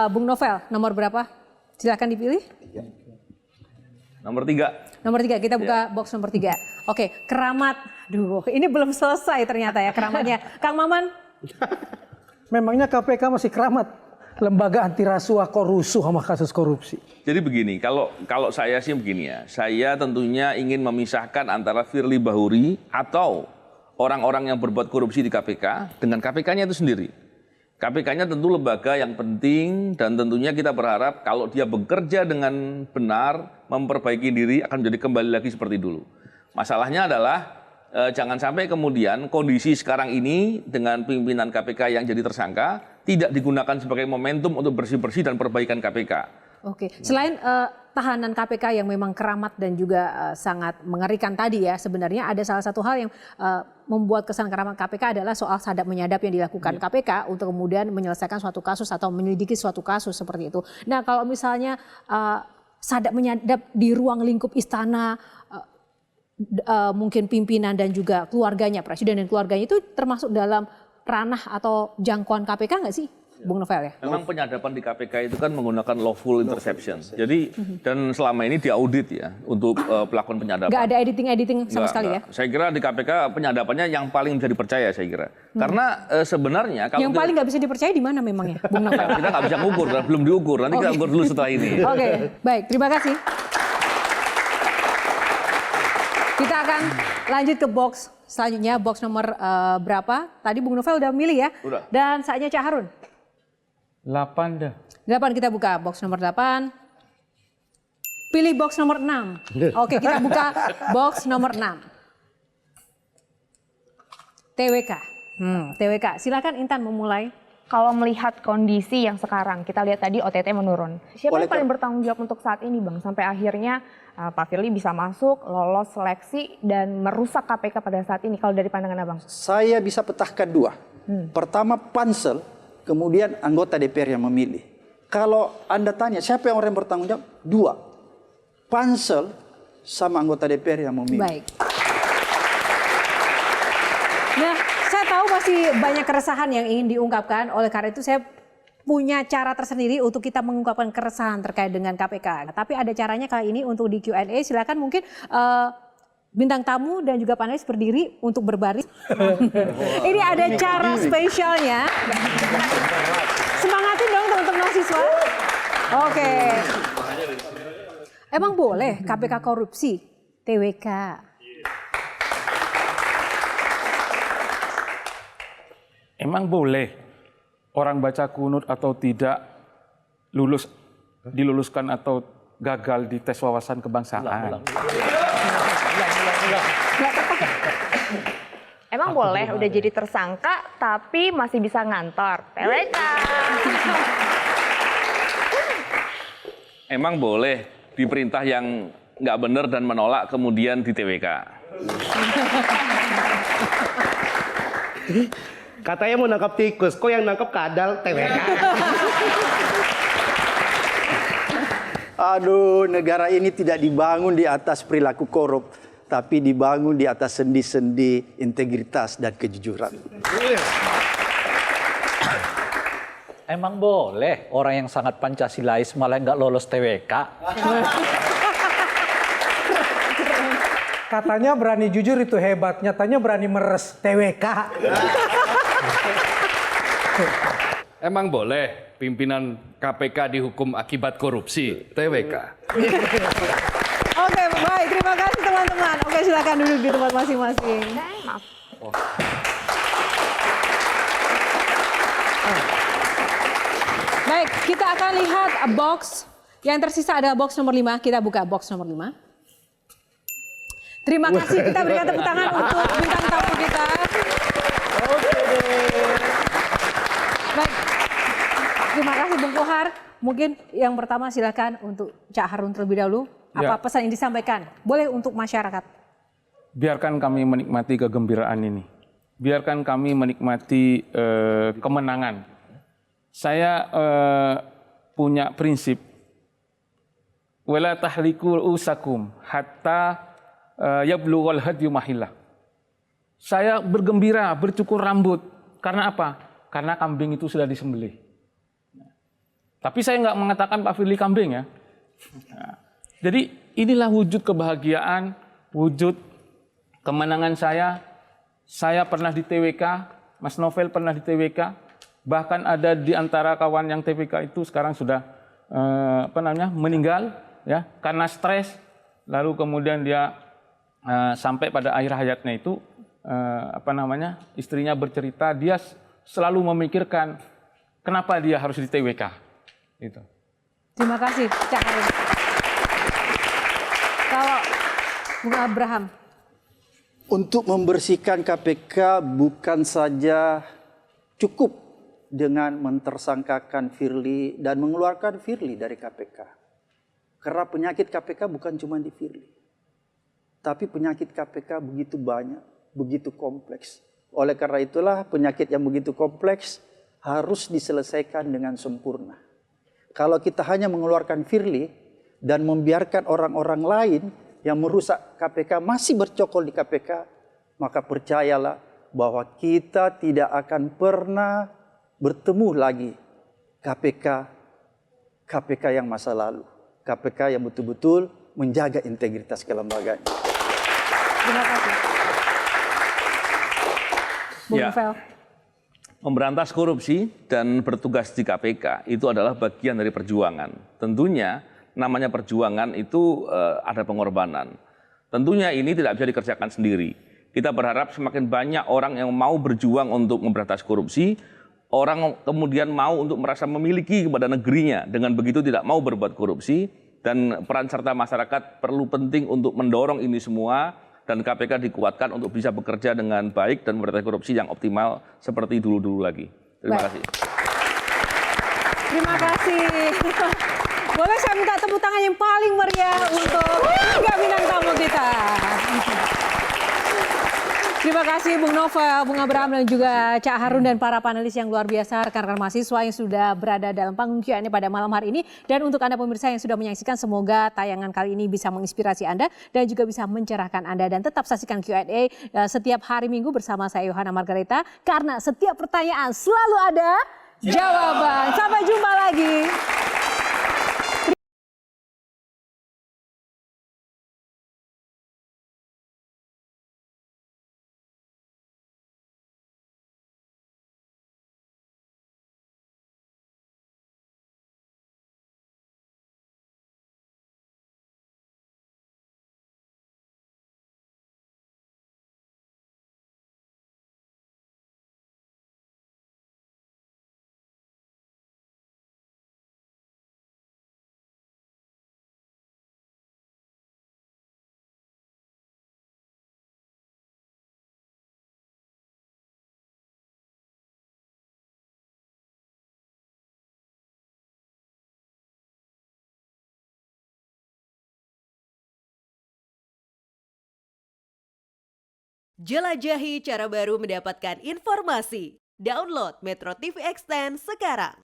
Bung Novel, nomor berapa? Silahkan dipilih. Nomor 3. Nomor 3, kita buka box nomor 3. Oke, keramat. Duh, ini belum selesai ternyata ya keramatnya. Kang Maman. Memangnya KPK masih keramat? Lembaga anti rasuah kok rusuh sama kasus korupsi. Jadi begini, kalau saya sih begini ya. Saya tentunya ingin memisahkan antara Firly Bahuri atau orang-orang yang berbuat korupsi di KPK dengan KPK-nya itu sendiri. KPK-nya tentu lembaga yang penting dan tentunya kita berharap kalau dia bekerja dengan benar, memperbaiki diri akan menjadi kembali lagi seperti dulu. Masalahnya adalah jangan sampai kemudian kondisi sekarang ini dengan pimpinan KPK yang jadi tersangka tidak digunakan sebagai momentum untuk bersih-bersih dan perbaikan KPK. Oke, selain tahanan KPK yang memang keramat dan juga sangat mengerikan tadi ya, sebenarnya ada salah satu hal yang membuat kesan keramat KPK adalah soal sadap menyadap yang dilakukan KPK untuk kemudian menyelesaikan suatu kasus atau menyelidiki suatu kasus seperti itu. Nah, kalau misalnya sadap menyadap di ruang lingkup istana, mungkin pimpinan dan juga keluarganya, presiden dan keluarganya itu termasuk dalam ranah atau jangkauan KPK nggak sih, Bung Novel ya? Memang penyadapan di KPK itu kan menggunakan lawful interception. Jadi dan selama ini diaudit ya untuk pelakuan penyadapan. Nggak ada editing sama sekali ya? Saya kira di KPK penyadapannya yang paling bisa dipercaya saya kira. Karena sebenarnya kalau yang paling nggak bisa dipercaya di mana memangnya, Bung Novel? kita nggak bisa ngukur, belum diukur. Nanti kita ukur dulu setelah ini. Oke, baik, terima kasih. Kita akan lanjut ke box selanjutnya, box nomor berapa? Tadi Bung Novel udah milih ya? Udah. Dan saatnya Cak Harun. 8 dah. 8 kita buka, box nomor 8. Pilih box nomor 6. Oke, kita buka box nomor 6. TWK. TWK, silakan Intan memulai. Kalau melihat kondisi yang sekarang, kita lihat tadi OTT menurun. Siapa yang paling bertanggung jawab untuk saat ini, Bang? Sampai akhirnya Pak Firly bisa masuk, lolos seleksi, dan merusak KPK pada saat ini. Kalau dari pandangan Abang? Saya bisa petahkan 2. Pertama pansel, kemudian anggota DPR yang memilih. Kalau Anda tanya siapa yang orang yang bertanggung jawab? 2. Pansel sama anggota DPR yang memilih. Baik. Nah, saya tahu masih banyak keresahan yang ingin diungkapkan, oleh karena itu saya punya cara tersendiri untuk kita mengungkapkan keresahan terkait dengan KPK. Tapi ada caranya kali ini untuk di Q&A, silakan mungkin bintang tamu dan juga panelis berdiri untuk berbaris. Ini ada cara spesialnya. Semangatin dong teman-teman mahasiswa. Oke. Emang boleh KPK korupsi? TWK. Emang boleh orang baca kunut atau tidak diluluskan atau gagal di tes wawasan kebangsaan? Emang boleh udah jadi tersangka tapi masih bisa ngantor? TWK. Emang boleh diperintah yang nggak benar dan menolak kemudian di TWK? Katanya mau nangkap tikus, kok yang nangkap kadal? TWK. Aduh, negara ini tidak dibangun di atas perilaku korup, tapi dibangun di atas sendi-sendi integritas dan kejujuran. Emang boleh orang yang sangat Pancasilais malah nggak lolos TWK? Katanya berani jujur itu hebat, nyatanya berani meres TWK. Emang boleh pimpinan KPK dihukum akibat korupsi? TWK. Oke, baik. Terima kasih teman-teman. Oke, silakan duduk di tempat masing-masing. Maaf. Baik, kita akan lihat box. Yang tersisa adalah box nomor 5. Kita buka box nomor 5. Terima kasih, kita berikan tepuk tangan untuk bintang tamu kita. Baik, terima kasih Bung Kohar. Mungkin yang pertama silakan untuk Cak Harun terlebih dahulu. Apa pesan yang disampaikan? Boleh untuk masyarakat. Biarkan kami menikmati kegembiraan ini. Biarkan kami menikmati kemenangan. Saya punya prinsip. Wala tahliku usakum hatta yablughal hadyu mahillah. Saya bergembira, bercukur rambut. Karena apa? Karena kambing itu sudah disembelih. Tapi saya nggak mengatakan Pak Firly kambing ya. Nah, jadi inilah wujud kebahagiaan, wujud kemenangan saya. Saya pernah di TWK, Mas Novel pernah di TWK, bahkan ada di antara kawan yang TWK itu sekarang sudah meninggal ya karena stres. Lalu kemudian dia sampai pada akhir hayatnya itu istrinya bercerita dia selalu memikirkan kenapa dia harus di TWK. Gitu. Terima kasih, Cak Harun. Kalau Bung Abraham. Untuk membersihkan KPK bukan saja cukup dengan mentersangkakan Firly dan mengeluarkan Firly dari KPK. Karena penyakit KPK bukan cuma di Firly. Tapi penyakit KPK begitu banyak, begitu kompleks. Oleh karena itulah penyakit yang begitu kompleks harus diselesaikan dengan sempurna. Kalau kita hanya mengeluarkan Firly dan membiarkan orang-orang lain yang merusak KPK masih bercokol di KPK, maka percayalah bahwa kita tidak akan pernah bertemu lagi KPK yang masa lalu. KPK yang betul-betul menjaga integritas kelembagaan. Terima kasih. Bung Ya. Novel. Memberantas korupsi dan bertugas di KPK itu adalah bagian dari perjuangan. Tentunya namanya perjuangan itu ada pengorbanan. Tentunya ini tidak bisa dikerjakan sendiri. Kita berharap semakin banyak orang yang mau berjuang untuk memberantas korupsi, orang kemudian mau untuk merasa memiliki kepada negerinya, dengan begitu tidak mau berbuat korupsi, dan peran serta masyarakat perlu penting untuk mendorong ini semua, dan KPK dikuatkan untuk bisa bekerja dengan baik dan memberantas korupsi yang optimal seperti dulu-dulu lagi. Terima kasih. Terima kasih. Boleh saya minta tepuk tangan yang paling meriah untuk 3 bintang tamu kita. Terima kasih Bung Novel, Bung Abraham dan juga Cak Harun dan para panelis yang luar biasa, rekan-rekan mahasiswa yang sudah berada dalam panggung Q&A pada malam hari ini. Dan untuk Anda pemirsa yang sudah menyaksikan, semoga tayangan kali ini bisa menginspirasi Anda dan juga bisa mencerahkan Anda. Dan tetap saksikan Q&A setiap hari Minggu bersama saya Yohana Margareta, karena setiap pertanyaan selalu ada jawaban. Sampai jumpa lagi. Jelajahi cara baru mendapatkan informasi. Download Metro TV Extend sekarang.